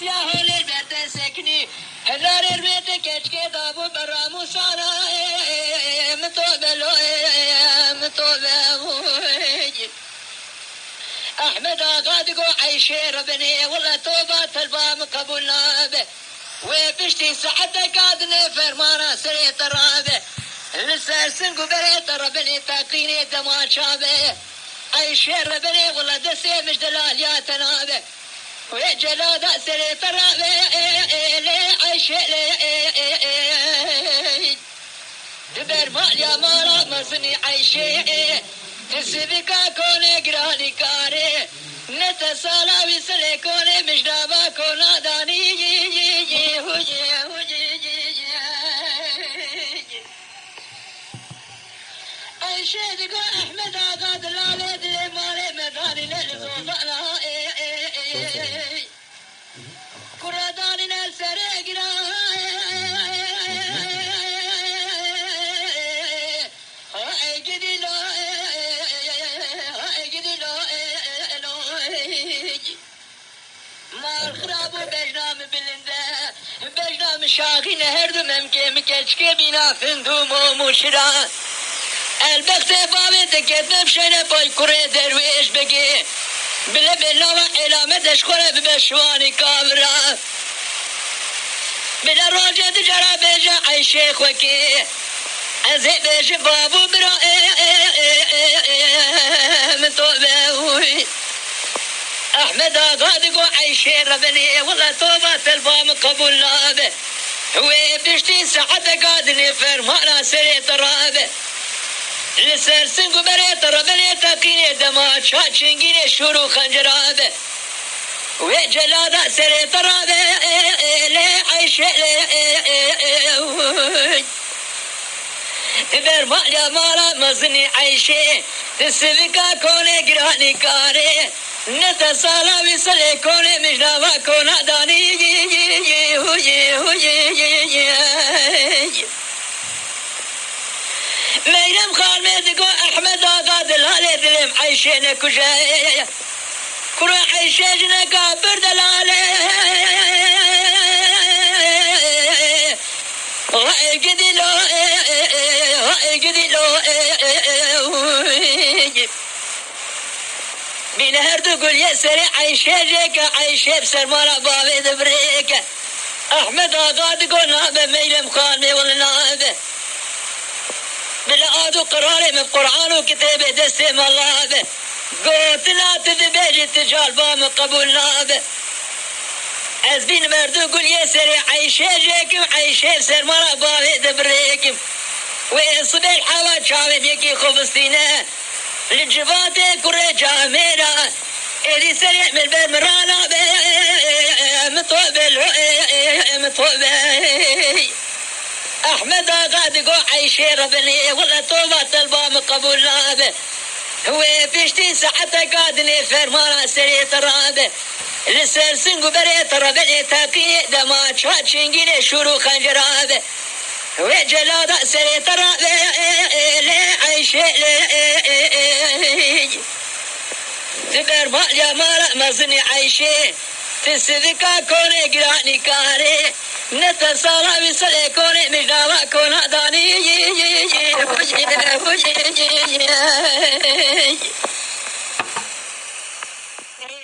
سیاه لی برد سکنی هلار البیت کچک دابو برامو سارا متوبه احمد آقا دقو عيشي ربني والله توبة البام قبولنا به وبشتي سعدك قادني فرمانا سريت الرابع لسرسن قبريت ربني تاقيني دما شابه عيشي ربني والله دسي مش دلاليات نابه وجلاد سريت الرابع لي عيشي لي دبر ماليا مالا مصني عيشي تسبكا كوني قراني كاري نتسالا بسلي كوني مجدابا كونا داني عيشيدكو احمد آقا دلالي دلي مالي مداني نلزوطنا كراداني نلسري بجنام شاقی نهردم امکم کچکه بینا فندوم و مشرا البته بابه دکتم شنه پای کره درویش بگی بله بلا و علامتش خوره بشوانی کامرا بلا راجع دجرا بجا عیشه خوکی از بجا بابو برا متوبه احمد آقا دقو عيشي ربني والله توبة البام قبولنا به وبشتي سعد قادني فرمانا سريت الرابع لسرسن قبريت ربني تقيني دما شاشنجيني شورو خنجرابه وجلادا سريت الرابع لي عيشي برماليا مالا مزني عيشي تسبكا كوني قراني كاري نتسالا بسلي كوني مجنابا كونا داني ميرم خال ميدقو احمد آقا دلالي دلم عيشين كجاي كرا عيشين قابر دلالي هاي قدلو بين هردو قول يسري عيشة جيكا عيشة بسرمارا بابي دبريكا احمد آقا تقول نابه ميلم خاني ولا نابه بلا آدو قراري من قرآن وكتابه دستي مالابه قلت لا تذبيجي تجال بام قبول نابه از بين مردو قول يسري عيشة جيكم عيشة بسرمارا بابي دبريكم ويصبح الحوات شعبين يكي خبستينه للجبات كره جاميرا إلي سريع من بين مرانا مطوبة أحمد آقا دقو عيشي ربني والله توبة البام قبولنا به هو بيشتي ساعته قادني فرمانا سريت الرابع لسرسن قبريت ربني تاقي دما شاشنجيني شورو خنجرابه وجلادا سريت الرابع لي عيشي تبر ماليا مالا مزني عيشي تسذكا كوني قراني كاري نتسالا بسلي كوني مجنابا كونا داني